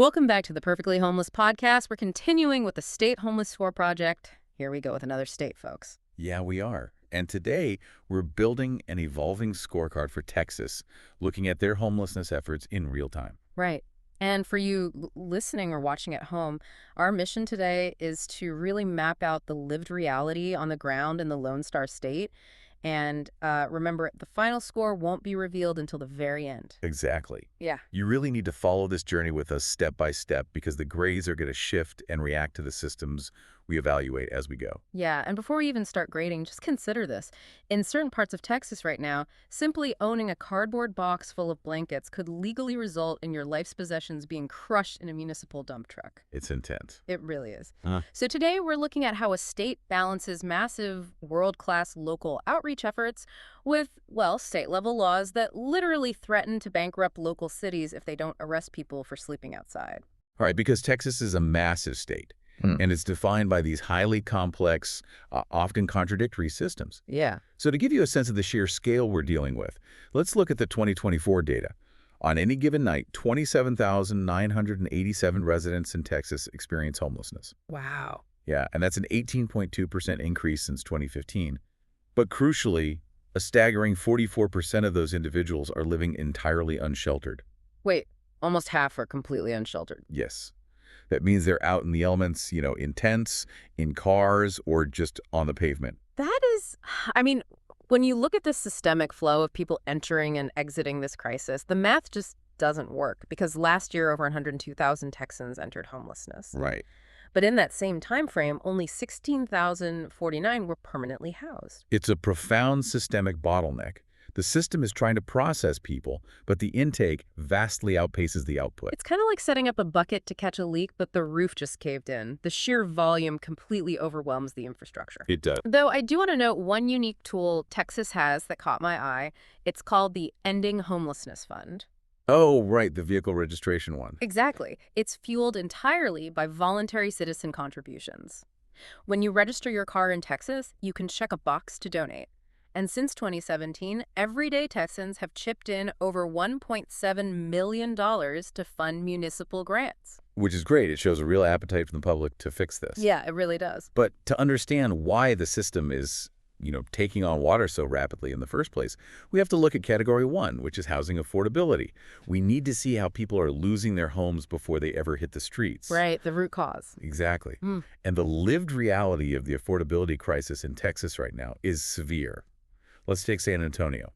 Welcome back to the Perfectly Homeless podcast. We're continuing with the State Homeless Score Project. Here we go with another state, folks. Yeah, we are. And today, we're building an evolving scorecard for Texas, looking at their homelessness efforts in real time. Right. And for you listening or watching at home, our mission today is to really map out the lived reality on the ground in the Lone Star State. And remember, the final score won't be revealed until the very end. Exactly. Yeah. You really need to follow this journey with us step by step because the grades are going to shift and react to the systems we evaluate as we go. Yeah, and before we even start grading, just consider this. In certain parts of Texas right now, simply owning a cardboard box full of blankets could legally result in your life's possessions being crushed in a municipal dump truck. It's intense. It really is. Huh. So today we're looking at how a state balances massive world-class local outreach efforts with, well, state-level laws that literally threaten to bankrupt local cities if they don't arrest people for sleeping outside. All right, because Texas is a massive state. And it's defined by these highly complex, often contradictory systems. Yeah. So to give you a sense of the sheer scale we're dealing with, let's look at the 2024 data. On any given night, 27,987 residents in Texas experience homelessness. Wow. Yeah, and that's an 18.2% increase since 2015. But crucially, a staggering 44% of those individuals are living entirely unsheltered. Wait, almost half are completely unsheltered. Yes. That means they're out in the elements, in tents, in cars, or just on the pavement. That is, when you look at the systemic flow of people entering and exiting this crisis, the math just doesn't work because last year over 102,000 Texans entered homelessness. Right. But in that same time frame, only 16,049 were permanently housed. It's a profound systemic bottleneck. The system is trying to process people, but the intake vastly outpaces the output. It's kind of like setting up a bucket to catch a leak, but the roof just caved in. The sheer volume completely overwhelms the infrastructure. It does. Though I do want to note one unique tool Texas has that caught my eye. It's called the Ending Homelessness Fund. Oh, right, the vehicle registration one. Exactly. It's fueled entirely by voluntary citizen contributions. When you register your car in Texas, you can check a box to donate. And since 2017, everyday Texans have chipped in over $1.7 million to fund municipal grants. Which is great. It shows a real appetite from the public to fix this. Yeah, it really does. But to understand why the system is, taking on water so rapidly in the first place, we have to look at category 1, which is housing affordability. We need to see how people are losing their homes before they ever hit the streets. Right, the root cause. Exactly. And the lived reality of the affordability crisis in Texas right now is severe. Let's take San Antonio.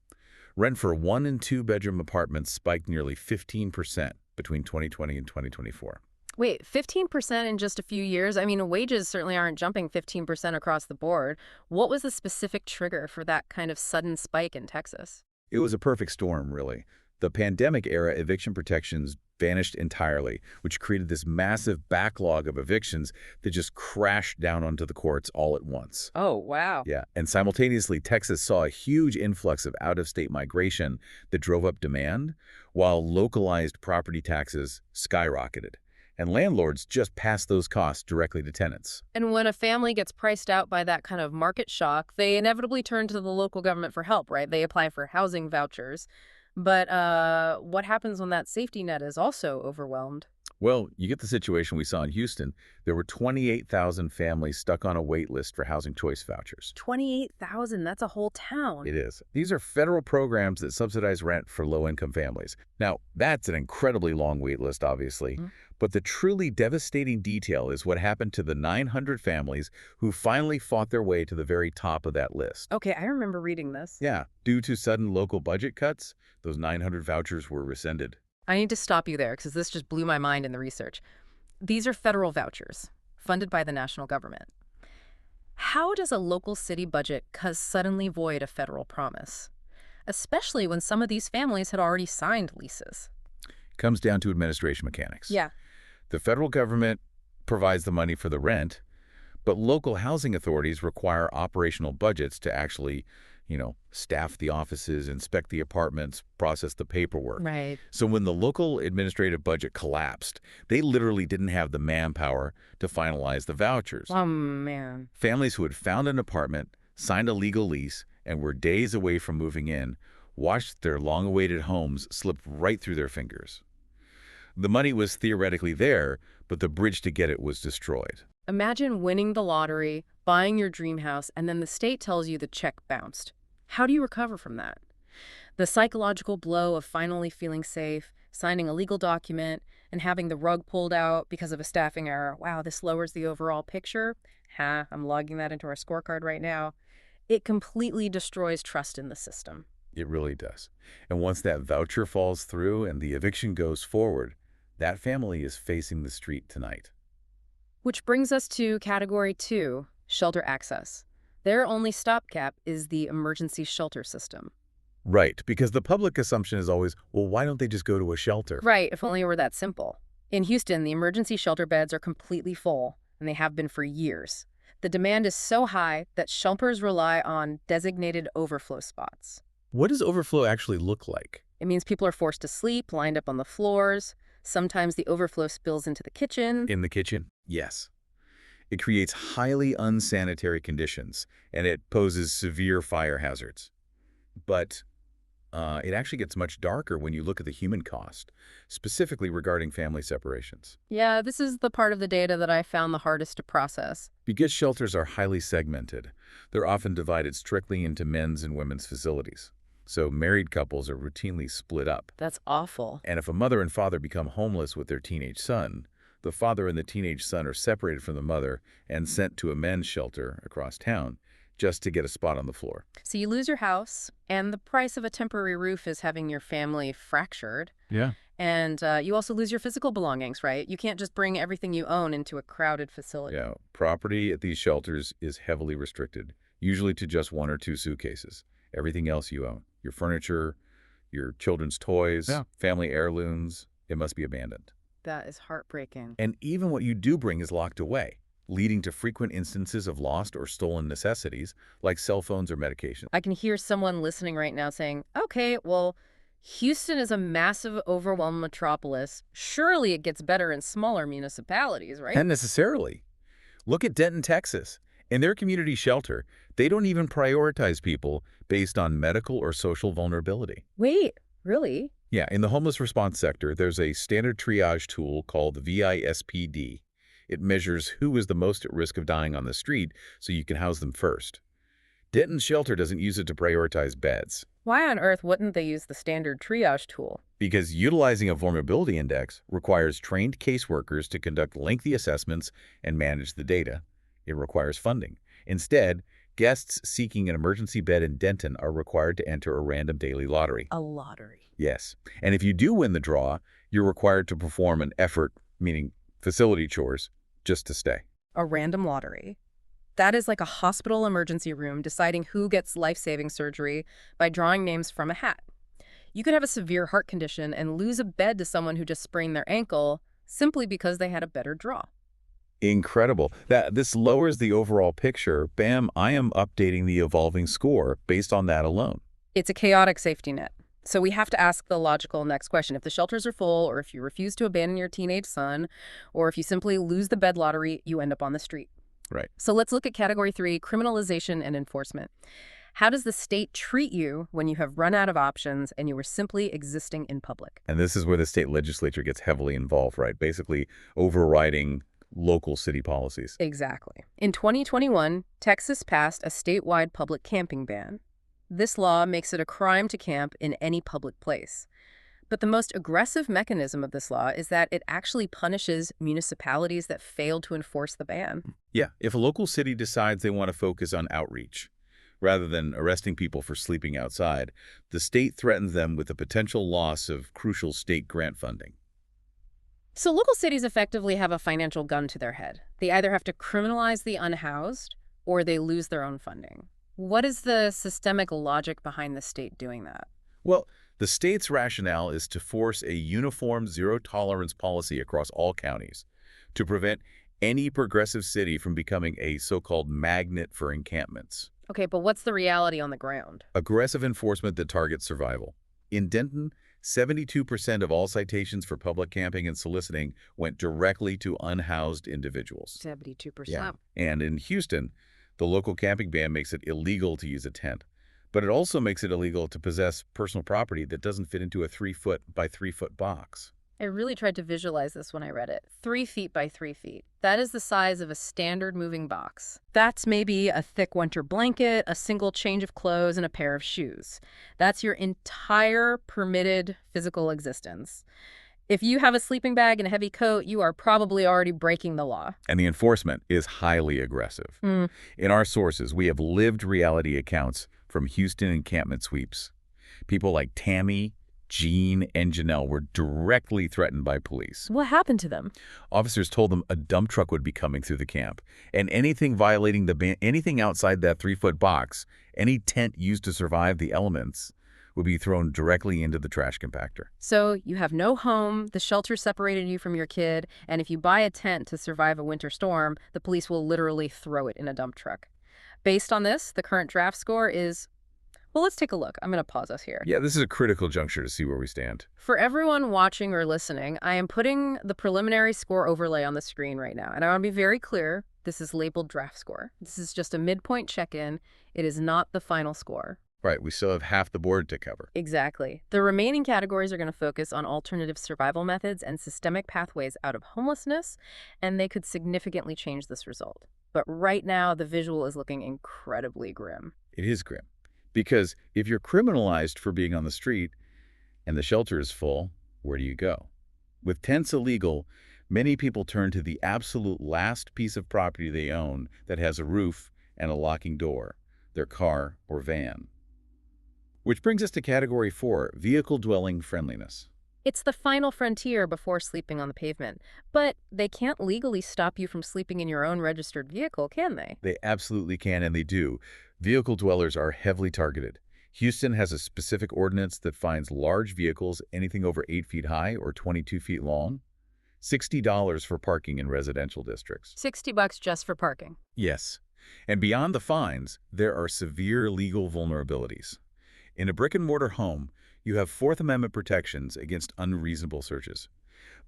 Rent for 1- and 2-bedroom apartments spiked nearly 15% between 2020 and 2024. Wait, 15% in just a few years? Wages certainly aren't jumping 15% across the board. What was the specific trigger for that kind of sudden spike in Texas? It was a perfect storm, really. The pandemic-era eviction protections vanished entirely, which created this massive backlog of evictions that just crashed down onto the courts all at once. Oh, wow. Yeah, and simultaneously, Texas saw a huge influx of out-of-state migration that drove up demand, while localized property taxes skyrocketed. And landlords just passed those costs directly to tenants. And when a family gets priced out by that kind of market shock, they inevitably turn to the local government for help, right? They apply for housing vouchers. But what happens when that safety net is also overwhelmed? Well, you get the situation we saw in Houston. There were 28,000 families stuck on a wait list for housing choice vouchers. 28,000, that's a whole town. It is. These are federal programs that subsidize rent for low-income families. Now, that's an incredibly long wait list, obviously. But the truly devastating detail is what happened to the 900 families who finally fought their way to the very top of that list. Okay, I remember reading this. Yeah. Due to sudden local budget cuts, those 900 vouchers were rescinded. I need to stop you there because this just blew my mind in the research. These are federal vouchers funded by the national government. How does a local city budget suddenly void a federal promise? Especially when some of these families had already signed leases. Comes down to administration mechanics. Yeah. The federal government provides the money for the rent, but local housing authorities require operational budgets to actually, staff the offices, inspect the apartments, process the paperwork. Right. So when the local administrative budget collapsed, they literally didn't have the manpower to finalize the vouchers. Oh, man. Families who had found an apartment, signed a legal lease, and were days away from moving in watched their long-awaited homes slip right through their fingers. The money was theoretically there, but the bridge to get it was destroyed. Imagine winning the lottery, buying your dream house, and then the state tells you the check bounced. How do you recover from that? The psychological blow of finally feeling safe, signing a legal document, and having the rug pulled out because of a staffing error. Wow, this lowers the overall picture. I'm logging that into our scorecard right now. It completely destroys trust in the system. It really does. And once that voucher falls through and the eviction goes forward, that family is facing the street tonight. Which brings us to category 2, shelter access. Their only stopgap is the emergency shelter system. Right, because the public assumption is always, well, why don't they just go to a shelter? Right, if only it were that simple. In Houston, the emergency shelter beds are completely full, and they have been for years. The demand is so high that shelters rely on designated overflow spots. What does overflow actually look like? It means people are forced to sleep, lined up on the floors. Sometimes the overflow spills into the kitchen. In the kitchen? Yes. It creates highly unsanitary conditions, and it poses severe fire hazards. But it actually gets much darker when you look at the human cost, specifically regarding family separations. Yeah, this is the part of the data that I found the hardest to process. Because shelters are highly segmented, they're often divided strictly into men's and women's facilities. So married couples are routinely split up. That's awful. And if a mother and father become homeless with their teenage son, the father and the teenage son are separated from the mother and sent to a men's shelter across town just to get a spot on the floor. So you lose your house, and the price of a temporary roof is having your family fractured. Yeah. And you also lose your physical belongings, right? You can't just bring everything you own into a crowded facility. Yeah, property at these shelters is heavily restricted, usually to just 1 or 2 suitcases. Everything else you own, your furniture, your children's toys, family heirlooms, it must be abandoned. That is heartbreaking. And even what you do bring is locked away, leading to frequent instances of lost or stolen necessities like cell phones or medication. I can hear someone listening right now saying, okay, well, Houston is a massive, overwhelmed metropolis. Surely it gets better in smaller municipalities, right? And necessarily. Look at Denton, Texas. In their community shelter, they don't even prioritize people based on medical or social vulnerability. Wait, really? Yeah, in the homeless response sector, there's a standard triage tool called the VISPD. It measures who is the most at risk of dying on the street so you can house them first. Denton's shelter doesn't use it to prioritize beds. Why on earth wouldn't they use the standard triage tool? Because utilizing a vulnerability index requires trained caseworkers to conduct lengthy assessments and manage the data. It requires funding. Instead, guests seeking an emergency bed in Denton are required to enter a random daily lottery. A lottery. Yes. And if you do win the draw, you're required to perform an effort, meaning facility chores, just to stay. A random lottery. That is like a hospital emergency room deciding who gets life-saving surgery by drawing names from a hat. You could have a severe heart condition and lose a bed to someone who just sprained their ankle simply because they had a better draw. Incredible. This lowers the overall picture. Bam, I am updating the evolving score based on that alone. It's a chaotic safety net. So we have to ask the logical next question. If the shelters are full, or if you refuse to abandon your teenage son, or if you simply lose the bed lottery, you end up on the street. Right. So let's look at category 3, criminalization and enforcement. How does the state treat you when you have run out of options and you are simply existing in public? And this is where the state legislature gets heavily involved, right? Basically overriding local city policies. Exactly. In 2021, Texas passed a statewide public camping ban. This law makes it a crime to camp in any public place. But the most aggressive mechanism of this law is that it actually punishes municipalities that fail to enforce the ban. Yeah, if a local city decides they want to focus on outreach, rather than arresting people for sleeping outside, the state threatens them with the potential loss of crucial state grant funding. So local cities effectively have a financial gun to their head. They either have to criminalize the unhoused or they lose their own funding. What is the systemic logic behind the state doing that? Well, the state's rationale is to force a uniform zero-tolerance policy across all counties to prevent any progressive city from becoming a so-called magnet for encampments. Okay, but what's the reality on the ground? Aggressive enforcement that targets survival. In Denton, 72% of all citations for public camping and soliciting went directly to unhoused individuals. 72%. Yeah. And in Houston, the local camping ban makes it illegal to use a tent, but it also makes it illegal to possess personal property that doesn't fit into a 3-foot by 3-foot box. I really tried to visualize this when I read it. 3 feet by 3 feet. That is the size of a standard moving box. That's maybe a thick winter blanket, a single change of clothes, and a pair of shoes. That's your entire permitted physical existence. If you have a sleeping bag and a heavy coat, you are probably already breaking the law. And the enforcement is highly aggressive. Hmm. In our sources, we have lived reality accounts from Houston encampment sweeps. People like Tammy, Jean, and Janelle were directly threatened by police. What happened to them? Officers told them a dump truck would be coming through the camp, and anything violating the ban, anything outside that 3-foot box, any tent used to survive the elements, would be thrown directly into the trash compactor. So you have no home, the shelter separated you from your kid, and if you buy a tent to survive a winter storm, the police will literally throw it in a dump truck. Based on this, the current draft score is, well, let's take a look. I'm going to pause us here. Yeah, this is a critical juncture to see where we stand. For everyone watching or listening, I am putting the preliminary score overlay on the screen right now. And I want to be very clear, this is labeled draft score. This is just a midpoint check-in. It is not the final score. Right, we still have half the board to cover. Exactly. The remaining categories are going to focus on alternative survival methods and systemic pathways out of homelessness, and they could significantly change this result. But right now, the visual is looking incredibly grim. It is grim. Because if you're criminalized for being on the street and the shelter is full, where do you go? With tents illegal, many people turn to the absolute last piece of property they own that has a roof and a locking door, their car or van. Which brings us to Category 4, Vehicle Dwelling Friendliness. It's the final frontier before sleeping on the pavement. But they can't legally stop you from sleeping in your own registered vehicle, can they? They absolutely can, and they do. Vehicle dwellers are heavily targeted. Houston has a specific ordinance that fines large vehicles anything over 8 feet high or 22 feet long, $60 for parking in residential districts. $60 just for parking. Yes. And beyond the fines, there are severe legal vulnerabilities. In a brick-and-mortar home, you have Fourth Amendment protections against unreasonable searches.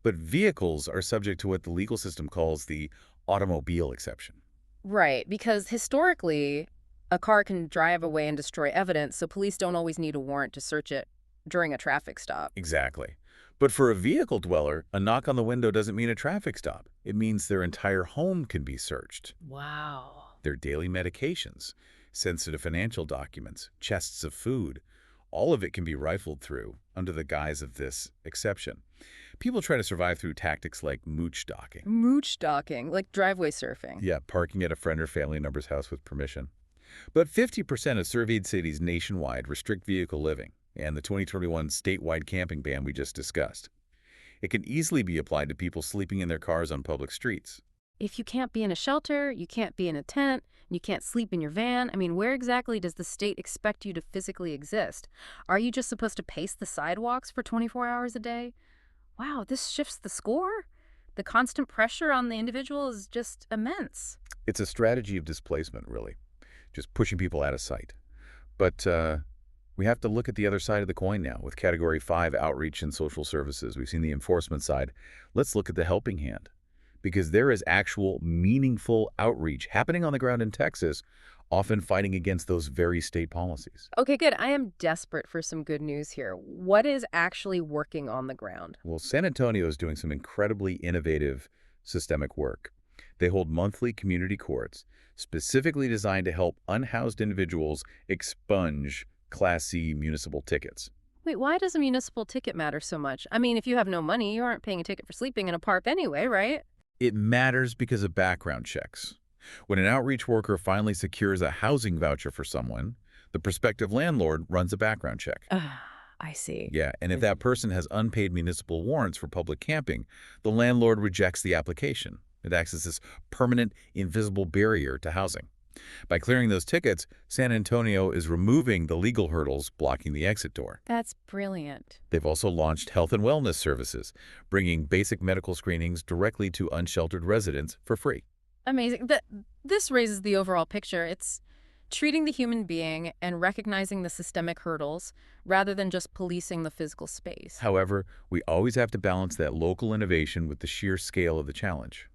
But vehicles are subject to what the legal system calls the automobile exception. Right, because historically, a car can drive away and destroy evidence, so police don't always need a warrant to search it during a traffic stop. Exactly. But for a vehicle dweller, a knock on the window doesn't mean a traffic stop. It means their entire home can be searched. Wow. Their daily medications, sensitive financial documents, chests of food, all of it can be rifled through under the guise of this exception. People try to survive through tactics like mooch docking. Mooch docking, like driveway surfing. Yeah, parking at a friend or family member's house with permission. But 50% of surveyed cities nationwide restrict vehicle living, and the 2021 statewide camping ban we just discussed. It can easily be applied to people sleeping in their cars on public streets. If you can't be in a shelter, you can't be in a tent, you can't sleep in your van, I mean, where exactly does the state expect you to physically exist? Are you just supposed to pace the sidewalks for 24 hours a day? Wow, this shifts the score? The constant pressure on the individual is just immense. It's a strategy of displacement, really, just pushing people out of sight. But we have to look at the other side of the coin now with Category 5, Outreach and Social Services. We've seen the enforcement side. Let's look at the helping hand. Because there is actual, meaningful outreach happening on the ground in Texas, often fighting against those very state policies. Okay, good. I am desperate for some good news here. What is actually working on the ground? Well, San Antonio is doing some incredibly innovative systemic work. They hold monthly community courts, specifically designed to help unhoused individuals expunge Class C municipal tickets. Wait, why does a municipal ticket matter so much? I mean, if you have no money, you aren't paying a ticket for sleeping in a park anyway, right? It matters because of background checks. When an outreach worker finally secures a housing voucher for someone, the prospective landlord runs a background check. I see. Yeah, and if that person has unpaid municipal warrants for public camping, the landlord rejects the application. It acts as this permanent, invisible barrier to housing. By clearing those tickets, San Antonio is removing the legal hurdles blocking the exit door. That's brilliant. They've also launched health and wellness services, bringing basic medical screenings directly to unsheltered residents for free. Amazing. This raises the overall picture. It's treating the human being and recognizing the systemic hurdles rather than just policing the physical space. However, we always have to balance that local innovation with the sheer scale of the challenge.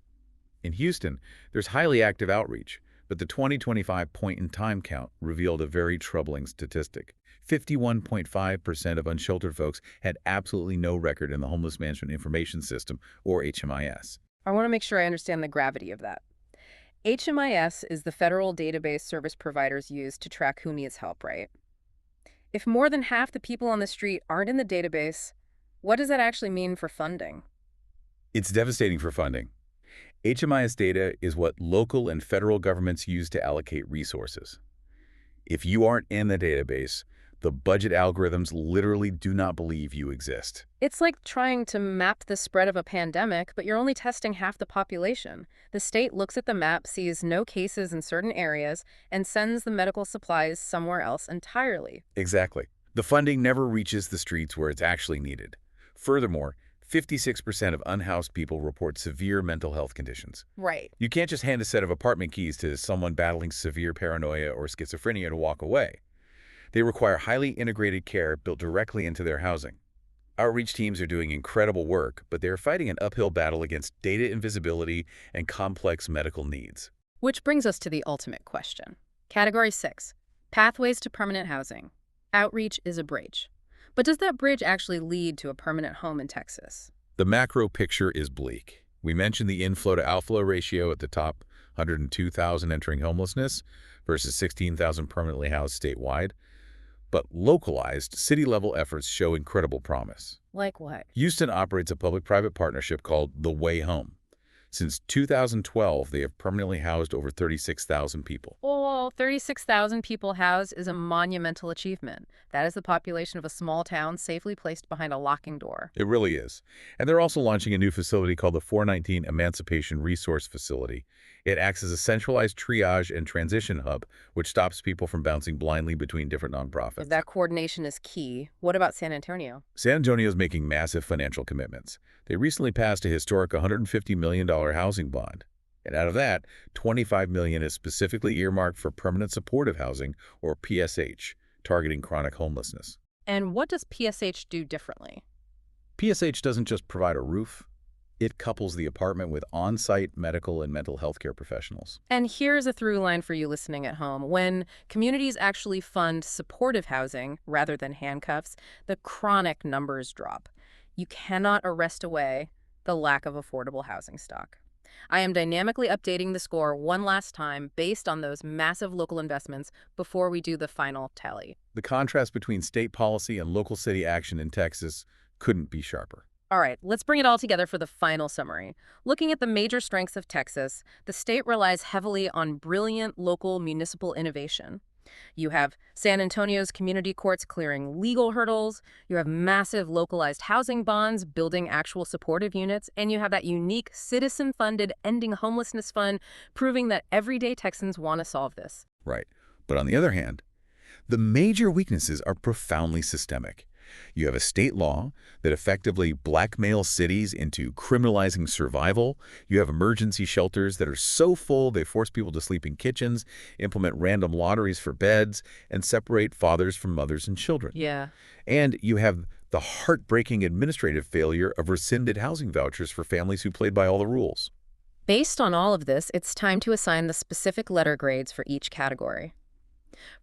In Houston, there's highly active outreach, But the 2025 point-in-time count revealed a very troubling statistic. 51.5% of unsheltered folks had absolutely no record in the Homeless Management Information System, or HMIS. I want to make sure I understand the gravity of that. HMIS is the federal database service providers use to track who needs help, right? If more than half the people on the street aren't in the database, what does that actually mean for funding? It's devastating for funding. HMIS data is what local and federal governments use to allocate resources. If you aren't in the database, the budget algorithms literally do not believe you exist. It's like trying to map the spread of a pandemic, but you're only testing half the population. The state looks at the map, sees no cases in certain areas, and sends the medical supplies somewhere else entirely. Exactly. The funding never reaches the streets where it's actually needed. Furthermore, 56% of unhoused people report severe mental health conditions. Right. You can't just hand a set of apartment keys to someone battling severe paranoia or schizophrenia to walk away. They require highly integrated care built directly into their housing. Outreach teams are doing incredible work, but they're fighting an uphill battle against data invisibility and complex medical needs. Which brings us to the ultimate question. Category 6, pathways to permanent housing. Outreach is a bridge. But does that bridge actually lead to a permanent home in Texas? The macro picture is bleak. We mentioned the inflow to outflow ratio at the top, 102,000 entering homelessness versus 16,000 permanently housed statewide. But localized, city-level efforts show incredible promise. Like what? Houston operates a public-private partnership called The Way Home. Since 2012, they have permanently housed over 36,000 people. Oh, 36,000 people housed is a monumental achievement. That is the population of a small town safely placed behind a locking door. It really is. And they're also launching a new facility called the 419 Emancipation Resource Facility. It acts as a centralized triage and transition hub, which stops people from bouncing blindly between different nonprofits. That coordination is key. What about San Antonio? San Antonio is making massive financial commitments. They recently passed a historic $150 million housing bond. And out of that, $25 million is specifically earmarked for permanent supportive housing, or PSH, targeting chronic homelessness. And what does PSH do differently? PSH doesn't just provide a roof. It couples the apartment with on-site medical and mental health care professionals. And here's a through line for you listening at home. When communities actually fund supportive housing rather than handcuffs, the chronic numbers drop. You cannot arrest away the lack of affordable housing stock. I am dynamically updating the score one last time based on those massive local investments before we do the final tally. The contrast between state policy and local city action in Texas couldn't be sharper. All right, let's bring it all together for the final summary. Looking at the major strengths of Texas, the state relies heavily on brilliant local municipal innovation. You have San Antonio's community courts clearing legal hurdles, you have massive localized housing bonds building actual supportive units, and you have that unique citizen-funded Ending Homelessness Fund proving that everyday Texans want to solve this. Right. But on the other hand, the major weaknesses are profoundly systemic. You have a state law that effectively blackmails cities into criminalizing survival. You have emergency shelters that are so full they force people to sleep in kitchens, implement random lotteries for beds, and separate fathers from mothers and children. Yeah. And you have the heartbreaking administrative failure of rescinded housing vouchers for families who played by all the rules. Based on all of this, it's time to assign the specific letter grades for each category.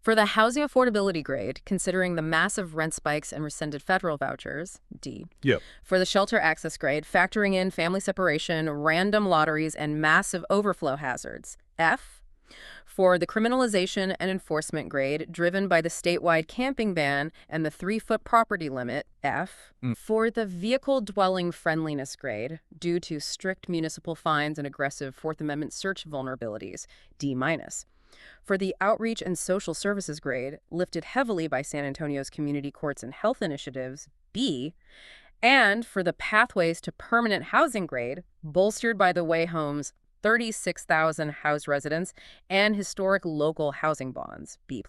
For the housing affordability grade, considering the massive rent spikes and rescinded federal vouchers, D. Yep. For the shelter access grade, factoring in family separation, random lotteries, and massive overflow hazards, F. For the criminalization and enforcement grade, driven by the statewide camping ban and the 3-foot property limit, F. For the vehicle dwelling friendliness grade, due to strict municipal fines and aggressive Fourth Amendment search vulnerabilities, D-. For the outreach and social services grade, lifted heavily by San Antonio's community courts and health initiatives, B. And for the pathways to permanent housing grade, bolstered by the Way Home's 36,000 housed residents and historic local housing bonds, B+.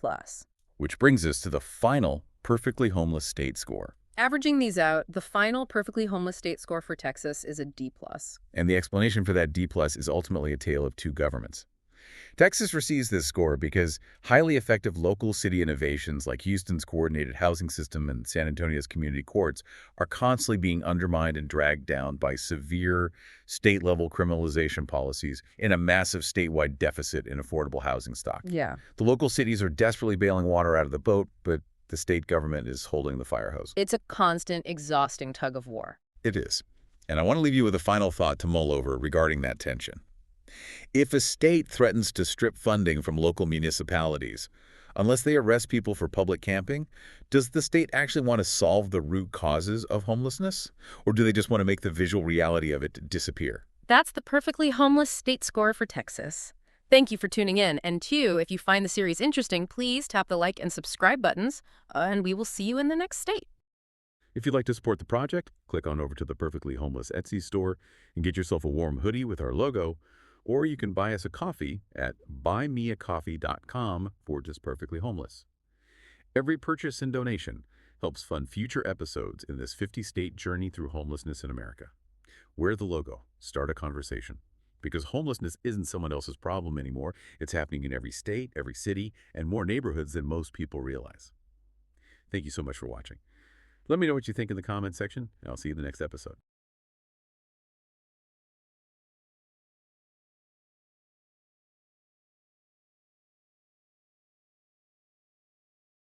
Which brings us to the final perfectly homeless state score. Averaging these out, the final perfectly homeless state score for Texas is a D+. And the explanation for that D+ is ultimately a tale of two governments. Texas receives this score because highly effective local city innovations like Houston's coordinated housing system and San Antonio's community courts are constantly being undermined and dragged down by severe state-level criminalization policies and a massive statewide deficit in affordable housing stock. Yeah. The local cities are desperately bailing water out of the boat, but the state government is holding the fire hose. It's a constant, exhausting tug of war. It is. And I want to leave you with a final thought to mull over regarding that tension. If a state threatens to strip funding from local municipalities, unless they arrest people for public camping, does the state actually want to solve the root causes of homelessness? Or do they just want to make the visual reality of it disappear? That's the perfectly homeless state score for Texas. Thank you for tuning in. And two, if you find the series interesting, please tap the like and subscribe buttons, and we will see you in the next state. If you'd like to support the project, click on over to the Perfectly Homeless Etsy store and get yourself a warm hoodie with our logo, or you can buy us a coffee at buymeacoffee.com/perfectlyhomeless. Every purchase and donation helps fund future episodes in this 50-state journey through homelessness in America. Wear the logo. Start a conversation. Because homelessness isn't someone else's problem anymore. It's happening in every state, every city, and more neighborhoods than most people realize. Thank you so much for watching. Let me know what you think in the comments section, and I'll see you in the next episode.